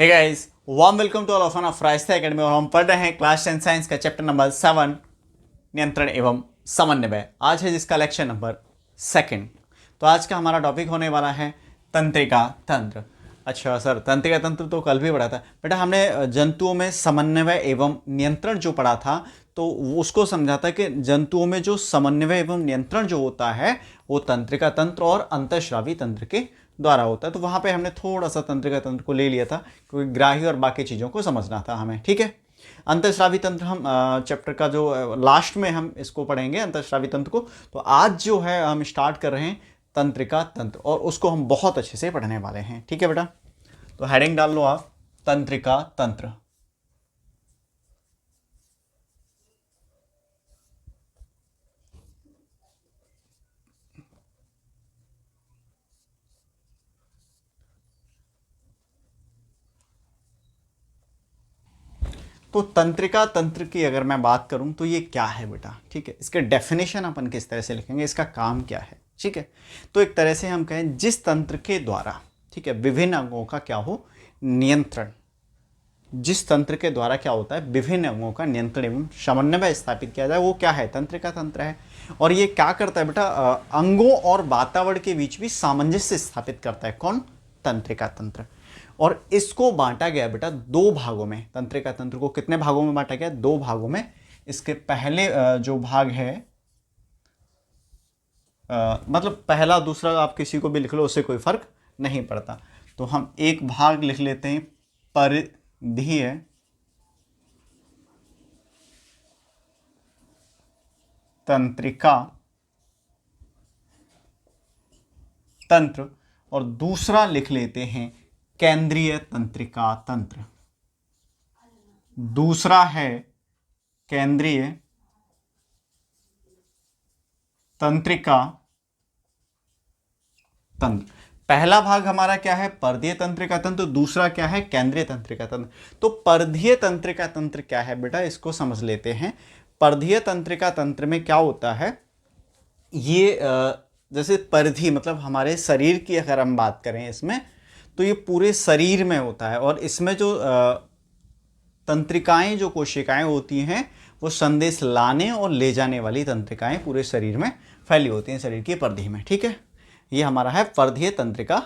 Hey guys, warm welcome to all of on फ्राइस्ता academy. और हम पढ़ रहे हैं क्लास 10 साइंस का चैप्टर नंबर 7 नियंत्रण एवं समन्वय। आज है जिसका लेक्चर नंबर 2। तो आज का हमारा टॉपिक होने वाला है तंत्रिका तंत्र। अच्छा सर, तंत्रिका तंत्र तो कल भी पढ़ा था बेटा। हमने जंतुओं में समन्वय एवं नियंत्रण जो पढ़ा था तो उसको समझा था कि जंतुओं में जो समन्वय एवं नियंत्रण जो होता है वो तंत्रिका तंत्र और अंतःस्रावी तंत्र के द्वारा होता है। तो वहाँ पे हमने थोड़ा सा तंत्रिका तंत्र को ले लिया था क्योंकि ग्राही और बाकी चीज़ों को समझना था हमें। ठीक है, अंतःस्रावी तंत्र हम चैप्टर का जो लास्ट में हम इसको पढ़ेंगे अंतःस्रावी तंत्र को। तो आज जो है हम स्टार्ट कर रहे हैं तंत्रिका तंत्र और उसको हम बहुत अच्छे से पढ़ने वाले हैं। ठीक है बेटा, तो हेडिंग डाल लो आप, तंत्रिका तंत्र। तो तंत्रिका तंत्र की अगर मैं बात करूं तो ये क्या है बेटा। ठीक है, इसके डेफिनेशन अपन किस तरह से लिखेंगे, इसका काम क्या है। ठीक है, तो एक तरह से हम कहें जिस तंत्र के द्वारा, ठीक है, विभिन्न अंगों का क्या हो, नियंत्रण। जिस तंत्र के द्वारा क्या होता है, विभिन्न अंगों का नियंत्रण एवं समन्वय स्थापित किया जाए, वो क्या है, तंत्रिका तंत्र है। और ये क्या करता है बेटा, अंगों और वातावरण के बीच भी सामंजस्य स्थापित करता है। कौन, तंत्रिका तंत्र। और इसको बांटा गया बेटा दो भागों में। तंत्रिका तंत्र को कितने भागों में बांटा गया, दो भागों में। इसके पहले जो भाग है, मतलब पहला दूसरा आप किसी को भी लिख लो, उससे कोई फर्क नहीं पड़ता। तो हम एक भाग लिख लेते हैं परिधीय तंत्रिका तंत्र और दूसरा लिख लेते हैं केंद्रीय तंत्रिका तंत्र। दूसरा है केंद्रीय तंत्रिका तंत्र। पहला भाग हमारा क्या है, परिधीय तंत्रिका तंत्र। दूसरा क्या है, केंद्रीय तंत्रिका तंत्र। तो परिधीय तंत्रिका तंत्र क्या है बेटा, इसको समझ लेते हैं। परिधीय तंत्रिका तंत्र में क्या होता है, ये जैसे परिधि मतलब हमारे शरीर की अगर हम बात करें इसमें, तो ये पूरे शरीर में होता है। और इसमें जो तंत्रिकाएं, जो कोशिकाएं होती हैं, वो संदेश लाने और ले जाने वाली तंत्रिकाएं पूरे शरीर में फैली होती हैं, शरीर की परिधि में। ठीक है, ये हमारा है परिधीय तंत्रिका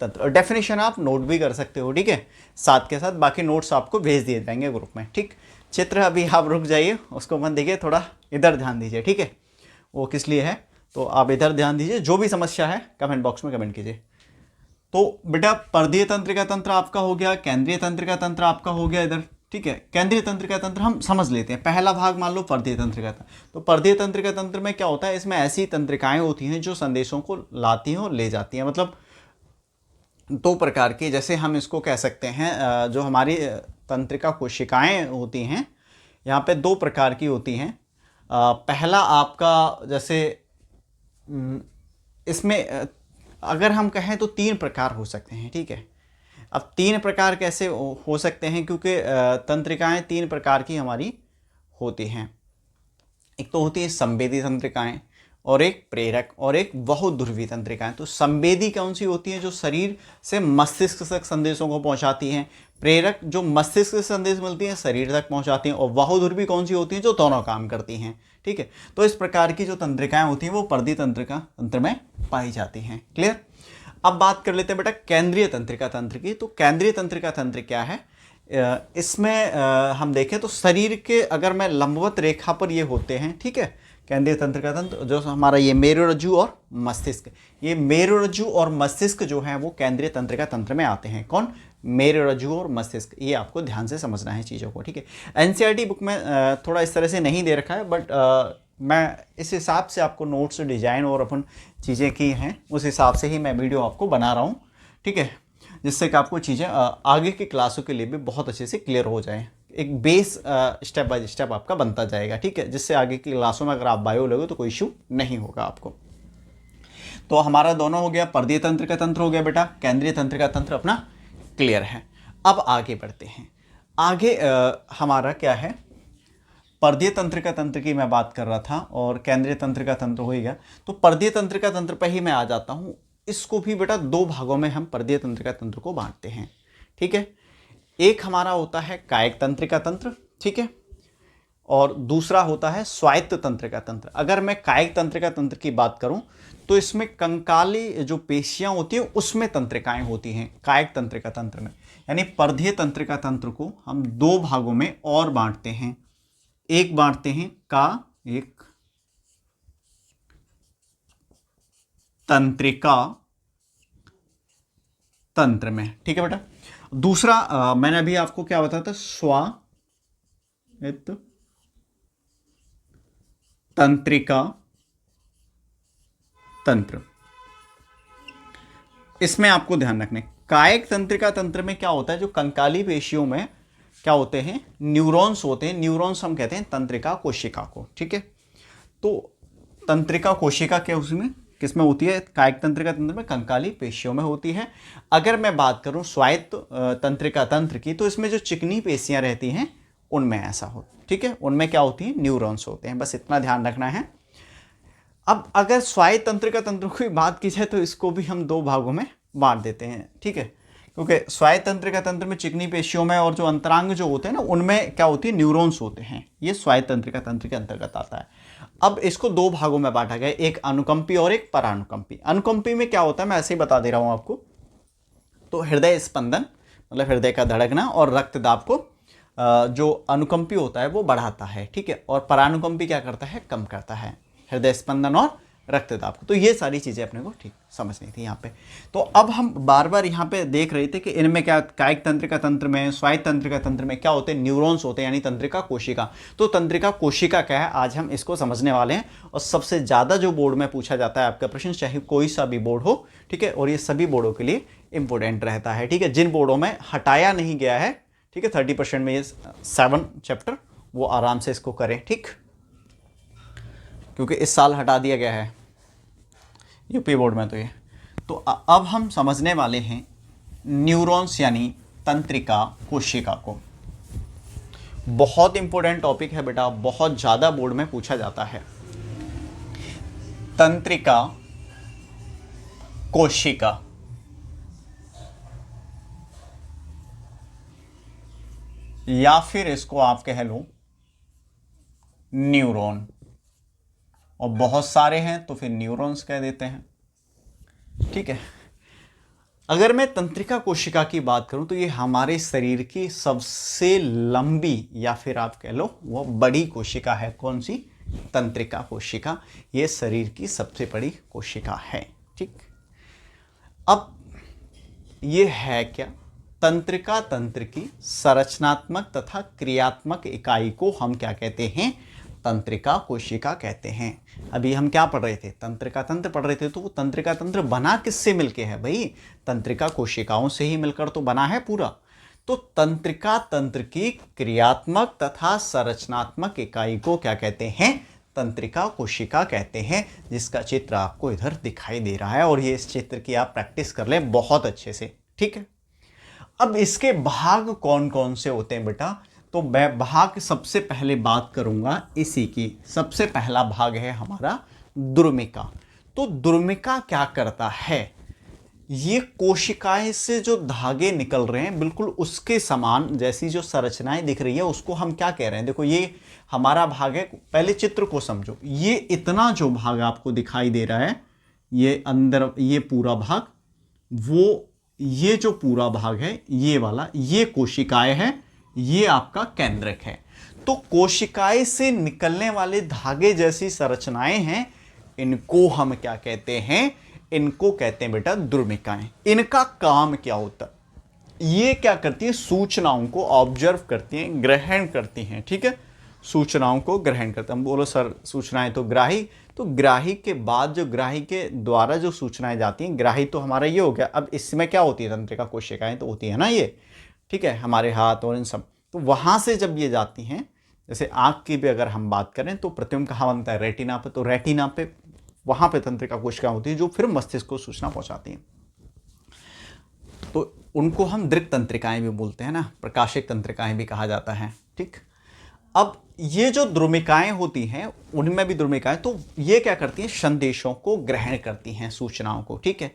तंत्र। और डेफिनेशन आप नोट भी कर सकते हो। ठीक है, साथ के साथ बाकी नोट्स आपको भेज दिए जाएंगे ग्रुप में। ठीक, चित्र अभी आप रुक जाइए, उसको मत देखिए, थोड़ा इधर ध्यान दीजिए। ठीक है, वो किस लिए है तो आप इधर ध्यान दीजिए। जो भी समस्या है कमेंट बॉक्स में कमेंट कीजिए। तो बेटा परिधीय तंत्रिका तंत्र आपका हो गया, केंद्रीय तंत्रिका तंत्र आपका हो गया इधर। ठीक है, केंद्रीय तंत्रिका तंत्र हम समझ लेते हैं। पहला भाग मान लो परिधीय तंत्रिका तंत्र। तो परिधीय तंत्रिका तंत्र में क्या होता है, इसमें ऐसी तंत्रिकाएं होती हैं जो संदेशों को लाती हैं और ले जाती हैं। मतलब दो प्रकार की, जैसे हम इसको कह सकते हैं, जो हमारी तंत्रिका कोशिकाएं होती हैं, यहाँ पे दो प्रकार की होती हैं। पहला आपका जैसे इसमें अगर हम कहें तो तीन प्रकार हो सकते हैं। ठीक है, अब तीन प्रकार कैसे हो सकते हैं, क्योंकि तंत्रिकाएं तीन प्रकार की हमारी होती हैं। एक तो होती है संवेदी तंत्रिकाएं, और एक प्रेरक, और एक बहुध्रुवी तंत्रिकाएं। तो संवेदी कौन सी होती हैं, जो शरीर से मस्तिष्क तक संदेशों को पहुंचाती हैं। प्रेरक जो मस्तिष्क से संदेश मिलती हैं शरीर तक पहुंचाती हैं। और बहुध्रुवी कौन सी होती हैं, जो दोनों काम करती हैं। ठीक है, तो इस प्रकार की जो तंत्रिकाएं होती हैं वो परिधीय तंत्रिका तंत्र में पाई जाती हैं। क्लियर। अब बात कर लेते हैं बेटा केंद्रीय तंत्रिका तंत्र की। तो केंद्रीय तंत्रिका तंत्र क्या है, इसमें हम देखें तो शरीर के, अगर मैं लंबवत रेखा पर ये होते हैं। ठीक है, केंद्रीय तंत्रिका तंत्र जो हमारा ये मेरुरज्जु और मस्तिष्क, ये मेरुरज्जु और मस्तिष्क जो है वो केंद्रीय तंत्रिका तंत्र में आते हैं। कौन, मेरुरज्जु और मस्तिष्क। ये आपको ध्यान से समझना है चीज़ों को। ठीक है, एनसीईआरटी बुक में थोड़ा इस तरह से नहीं दे रखा है, बट मैं इस हिसाब से आपको नोट्स डिजाइन और अपन चीज़ें की हैं, उस हिसाब से ही मैं वीडियो आपको बना रहा हूँ। ठीक है, जिससे कि आपको चीज़ें आगे की क्लासों के लिए भी बहुत अच्छे से क्लियर हो जाएं। एक बेस स्टेप बाय स्टेप आपका बनता जाएगा। ठीक है, जिससे आगे की क्लासों में अगर आप बायो लोगे तो कोई इशू नहीं होगा आपको। तो हमारा दोनों हो गया, परिधीय तंत्रिका तंत्र हो गया बेटा, केंद्रीय तंत्रिका तंत्र अपना क्लियर है। अब आगे बढ़ते हैं। आगे हमारा क्या है, परिधीय तंत्रिका तंत्र की मैं बात कर रहा था और केंद्रीय तंत्रिका तंत्र हो गया। तो परिधीय तंत्रिका तंत्र पर ही मैं आ जाता हूँ। इसको भी बेटा दो भागों में हम परिधीय तंत्रिका तंत्र को बांटते हैं। ठीक है, एक हमारा होता है कायिक तंत्रिका तंत्र, ठीक है, और दूसरा होता है स्वायत्त तंत्रिका तंत्र। अगर मैं कायिक तंत्रिका तंत्र की बात करूं तो इसमें कंकाली जो पेशियां होती है उसमें तंत्रिकाएं होती हैं कायिक तंत्रिका तंत्र में। यानी परधीय तंत्रिका तंत्र को हम दो भागों में और बांटते हैं। एक बांटते हैं कायिक तंत्रिका तंत्र में, ठीक है बेटा। दूसरा मैंने अभी आपको क्या बताया था, स्वायत्त तंत्रिका तंत्र। इसमें आपको ध्यान रखने, कायिक तंत्रिका तंत्र में क्या होता है, जो कंकाली पेशियों में क्या होते हैं, न्यूरॉन्स होते हैं। न्यूरॉन्स हम कहते हैं तंत्रिका कोशिका को, ठीक है। तो तंत्रिका कोशिका क्या उसमें किसमें होती है, कायिक तंत्रिका तंत्र में कंकाली पेशियों में होती है। अगर मैं बात करूं स्वायत्त तंत्रिका तंत्र की, तो इसमें जो चिकनी पेशियां रहती हैं उनमें ऐसा हो, ठीक है, उनमें क्या होती है, न्यूरॉन्स होते हैं। बस इतना ध्यान रखना है। अब अगर स्वायत्त तंत्रिका तंत्र की बात की जाए तो इसको भी हम दो भागों में बांट देते हैं, ठीक है, क्योंकि स्वायत्त तंत्रिका तंत्र में चिकनी पेशियों में और जो अंतरांग जो होते हैं ना उनमें क्या होती है, न्यूरॉन्स होते हैं। ये स्वायत्त तंत्रिका तंत्र के अंतर्गत आता है। अब इसको दो भागों में बांटा गया, एक अनुकंपी और एक परानुकंपी। अनुकंपी में क्या होता है, मैं ऐसे ही बता दे रहा हूं आपको। तो हृदय स्पंदन मतलब हृदय का धड़कना और रक्तदाब को जो अनुकंपी होता है वो बढ़ाता है, ठीक है, और परानुकंपी क्या करता है, कम करता है हृदय स्पंदन और रक्तदाब को। तो ये सारी चीजें अपने को ठीक समझनी थी यहाँ पे। तो अब हम बार बार यहाँ पे देख रहे थे कि इनमें क्या, कायिक तंत्रिका तंत्र में, स्वायत्त तंत्रिका तंत्र में क्या होते हैं, न्यूरॉन्स होते हैं, यानी तंत्रिका कोशिका। तो तंत्रिका कोशिका क्या है, आज हम इसको समझने वाले हैं। और सबसे ज्यादा जो बोर्ड में पूछा जाता है आपका प्रश्न, चाहे कोई सा भी बोर्ड हो, ठीक है, और ये सभी बोर्डों के लिए इंपॉर्टेंट रहता है, ठीक है। जिन बोर्डों में हटाया नहीं गया है, ठीक है, 30% में ये 7 चैप्टर, वो आराम से इसको करें, ठीक, क्योंकि इस साल हटा दिया गया है यूपी बोर्ड में। तो ये तो अब हम समझने वाले हैं न्यूरॉन्स यानी तंत्रिका कोशिका को। बहुत इंपॉर्टेंट टॉपिक है बेटा, बहुत ज्यादा बोर्ड में पूछा जाता है। तंत्रिका कोशिका, या फिर इसको आप कह लो न्यूरॉन, और बहुत सारे हैं तो फिर न्यूरॉन्स कह देते हैं, ठीक है। अगर मैं तंत्रिका कोशिका की बात करूं तो ये हमारे शरीर की सबसे लंबी या फिर आप कह लो वो बड़ी कोशिका है। कौन सी, तंत्रिका कोशिका, ये शरीर की सबसे बड़ी कोशिका है, ठीक। अब ये है क्या, तंत्रिका तंत्र की संरचनात्मक तथा क्रियात्मक इकाई को हम क्या कहते हैं, तंत्रिका कोशिका कहते हैं। अभी हम क्या पढ़ रहे थे, तंत्रिका तंत्र पढ़ रहे थे। तो वो तंत्रिका तंत्र बना किससे मिलके है भाई, तंत्रिका कोशिकाओं से ही मिलकर तो बना है पूरा। तो तंत्रिका तंत्र की क्रियात्मक तथा संरचनात्मक इकाई को क्या कहते हैं, तंत्रिका कोशिका कहते हैं, जिसका चित्र आपको इधर दिखाई दे रहा है। और ये इस चित्र की आप प्रैक्टिस कर लें बहुत अच्छे से, ठीक है। अब इसके भाग कौन कौन से होते हैं बेटा, तो मैं भाग सबसे पहले बात करूंगा इसी की। सबसे पहला भाग है हमारा द्रुमिका। तो द्रुमिका क्या करता है, ये कोशिकाएं से जो धागे निकल रहे हैं बिल्कुल उसके समान जैसी जो संरचनाएं दिख रही है उसको हम क्या कह रहे हैं। देखो ये हमारा भाग है, पहले चित्र को समझो। ये इतना जो भाग आपको दिखाई दे रहा है, ये अंदर ये पूरा भाग, वो ये जो पूरा भाग है ये वाला, ये कोशिकाएं है, ये आपका केंद्रक है। तो कोशिकाएं से निकलने वाले धागे जैसी संरचनाएं हैं, इनको हम क्या कहते हैं, इनको कहते हैं बेटा द्रुमिकाएं। इनका काम क्या होता है, ये क्या करती है, सूचनाओं को ऑब्जर्व करती हैं, ग्रहण करती हैं, ठीक है, सूचनाओं को ग्रहण करते हैं। हम बोलो सर सूचनाएं तो ग्राही, तो ग्राही के बाद जो ग्राही के द्वारा जो सूचनाएं जाती हैं, ग्राही तो हमारा ये हो गया। अब इसमें क्या होती है, तंत्रिका कोशिकाएं तो होती है ना ये, ठीक है, हमारे हाथ और इन सब। तो वहां से जब ये जाती हैं, जैसे आंख की भी अगर हम बात करें तो प्रतिबिंब कहाँ बनता है, रेटिना पे। तो रेटिना पे वहां पे तंत्रिका कोशिकाएं होती है जो फिर मस्तिष्क को सूचना पहुंचाती हैं। तो उनको हम दृक् तंत्रिकाएं भी बोलते हैं ना, प्रकाशिक तंत्रिकाएं भी कहा जाता है, ठीक। अब ये जो द्रुमिकाएं होती हैं, उनमें भी द्रुमिकाएं, तो ये क्या करती हैं, संदेशों को ग्रहण करती हैं, सूचनाओं को, ठीक है।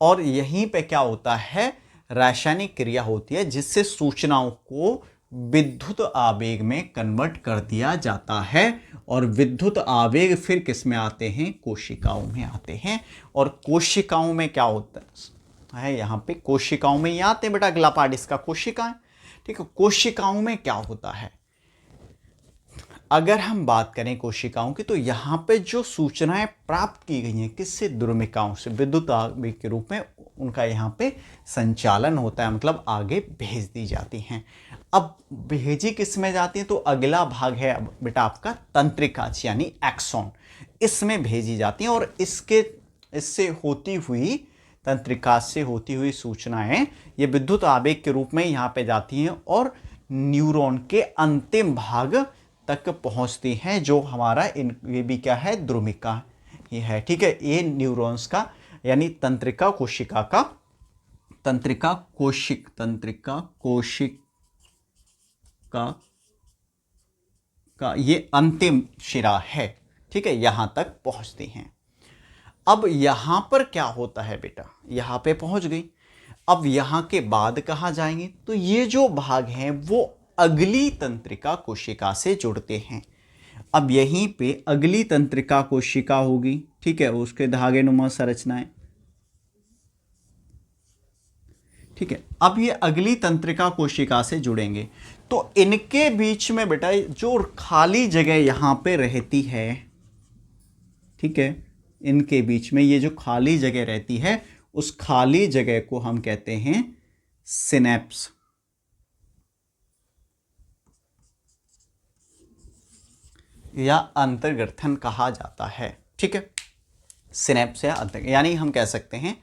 और यहीं पे क्या होता है, रासायनिक क्रिया होती है जिससे सूचनाओं को विद्युत आवेग में कन्वर्ट कर दिया जाता है, और विद्युत आवेग फिर किस में आते हैं, कोशिकाओं में आते हैं। और कोशिकाओं में क्या होता है, यहाँ पे कोशिकाओं में ये आते हैं बेटा, अगला पार्ट इसका कोशिकाएं। ठीक है, कोशिकाओं में क्या होता है, अगर हम बात करें कोशिकाओं की, तो यहाँ पे जो सूचनाएं प्राप्त की गई हैं किससे, द्रुमिकाओं से, विद्युत आवेग के रूप में उनका यहाँ पे संचालन होता है, मतलब आगे भेज दी जाती हैं। अब भेजी किस में जाती है, तो अगला भाग है बेटा आपका तंत्रिका यानी एक्सॉन, इसमें भेजी जाती हैं। और इससे होती हुई, तंत्रिका से होती हुई सूचनाएं ये विद्युत आवेग के रूप में यहाँ पे जाती हैं और न्यूरॉन के अंतिम भाग तक पहुंचती हैं, जो हमारा ये भी क्या है, द्रुमिका ये है। ठीक है, ये न्यूरॉन्स का यानी तंत्रिका कोशिका का ये अंतिम शिरा है। ठीक है, यहां तक पहुंचती हैं। अब यहां पर क्या होता है बेटा, यहां पे पहुंच गई, अब यहां के बाद कहां जाएंगे, तो ये जो भाग हैं वो अगली तंत्रिका कोशिका से जुड़ते हैं। अब यहीं पे अगली तंत्रिका कोशिका होगी, ठीक है, उसके धागे नुमा संरचनाएं। ठीक है, अब ये अगली तंत्रिका कोशिका से जुड़ेंगे, तो इनके बीच में बेटा जो खाली जगह यहां पे रहती है, ठीक है, इनके बीच में ये जो खाली जगह रहती है, उस खाली जगह को हम कहते हैं सिनेप्स या अंतर्ग्रथन कहा जाता है। ठीक है, सिनेप्स या अंतर, यानी हम कह सकते हैं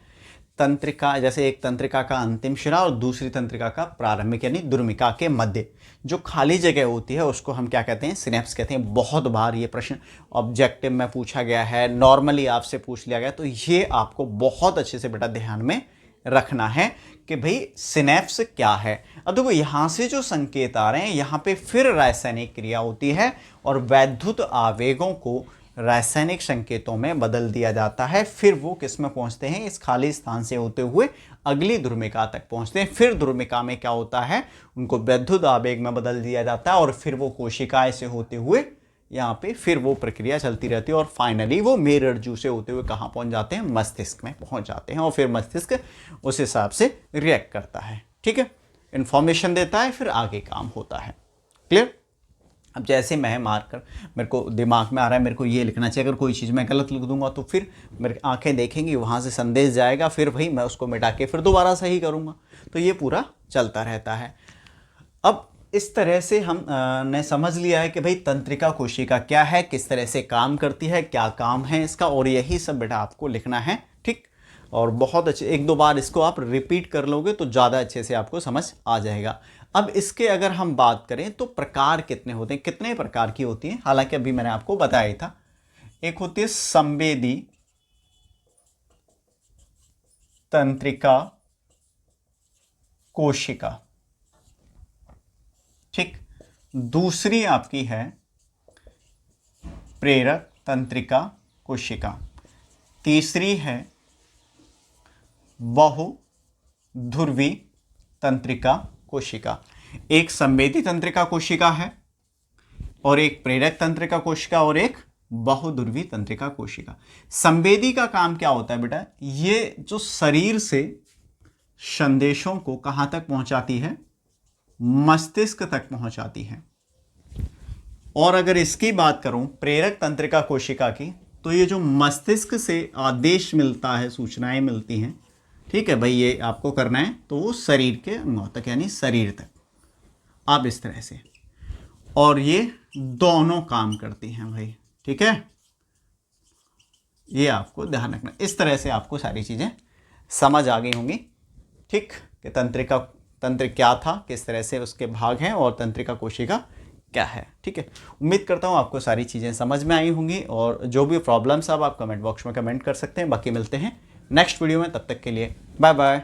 तंत्रिका, जैसे एक तंत्रिका का अंतिम शिरा और दूसरी तंत्रिका का प्रारंभिक यानी द्रुमिका के मध्य जो खाली जगह होती है उसको हम क्या कहते हैं, सिनेप्स कहते हैं। बहुत बार ये प्रश्न ऑब्जेक्टिव में पूछा गया है, नॉर्मली आपसे पूछ लिया गया, तो ये आपको बहुत अच्छे से बेटा ध्यान में रखना है कि भाई सिनेप्स क्या है। अब देखो यहां से जो संकेत आ रहे हैं, यहां पे फिर रासायनिक क्रिया होती है और वैद्युत आवेगों को रासायनिक संकेतों में बदल दिया जाता है। फिर वो किस में पहुंचते हैं, इस खाली स्थान से होते हुए अगली द्रुमिका तक पहुंचते हैं। फिर द्रुमिका में क्या होता है, उनको वैद्युत आवेग में बदल दिया जाता है और फिर वो कोशिकाएं से होते हुए यहाँ पे फिर वो प्रक्रिया चलती रहती है और फाइनली वो मेरुरज्जु से होते हुए कहाँ पहुंच जाते हैं, मस्तिष्क में पहुंच जाते हैं और फिर मस्तिष्क उस हिसाब से रिएक्ट करता है। ठीक है, इंफॉर्मेशन देता है, फिर आगे काम होता है। क्लियर। अब जैसे मैं मारकर मेरे को दिमाग में आ रहा है, मेरे को ये लिखना चाहिए, अगर कोई चीज़ मैं गलत लिख दूंगा तो फिर मेरी आंखें देखेंगी, वहाँ से संदेश जाएगा, फिर भाई मैं उसको मिटा के फिर दोबारा सही करूँगा, तो ये पूरा चलता रहता है। अब इस तरह से हम ने समझ लिया है कि भाई तंत्रिका कोशिका क्या है, किस तरह से काम करती है, क्या काम है इसका, और यही सब बेटा आपको लिखना है। ठीक, और बहुत अच्छे, एक दो बार इसको आप रिपीट कर लोगे तो ज़्यादा अच्छे से आपको समझ आ जाएगा। अब इसके अगर हम बात करें तो प्रकार कितने होते हैं, कितने प्रकार की होती हैं, हालांकि अभी मैंने आपको बताया था। एक होती है संवेदी तंत्रिका कोशिका, ठीक, दूसरी आपकी है प्रेरक तंत्रिका कोशिका, तीसरी है बहुध्रुवी तंत्रिका कोशिका। एक संवेदी तंत्रिका कोशिका है और एक प्रेरक तंत्रिका कोशिका और एक बहुध्रुवी तंत्रिका कोशिका। संवेदी का काम क्या होता है बेटा, ये जो शरीर से संदेशों को कहां तक पहुंचाती है, मस्तिष्क तक पहुंचाती है। और अगर इसकी बात करूं प्रेरक तंत्रिका कोशिका की, तो ये जो मस्तिष्क से आदेश मिलता है, सूचनाएं मिलती हैं, ठीक है भाई ये आपको करना है, तो वो शरीर के अंगों तक यानी शरीर तक, आप इस तरह से, और ये दोनों काम करती हैं भाई। ठीक है, ये आपको ध्यान रखना, इस तरह से आपको सारी चीजें समझ आ गई होंगी। ठीक, कि तंत्र क्या था, किस तरह से उसके भाग हैं और तंत्रिका कोशिका क्या है। ठीक है, उम्मीद करता हूँ आपको सारी चीज़ें समझ में आई होंगी, और जो भी प्रॉब्लम्स आप कमेंट बॉक्स में कमेंट कर सकते हैं। बाकी मिलते हैं नेक्स्ट वीडियो में, तब तक के लिए बाय बाय।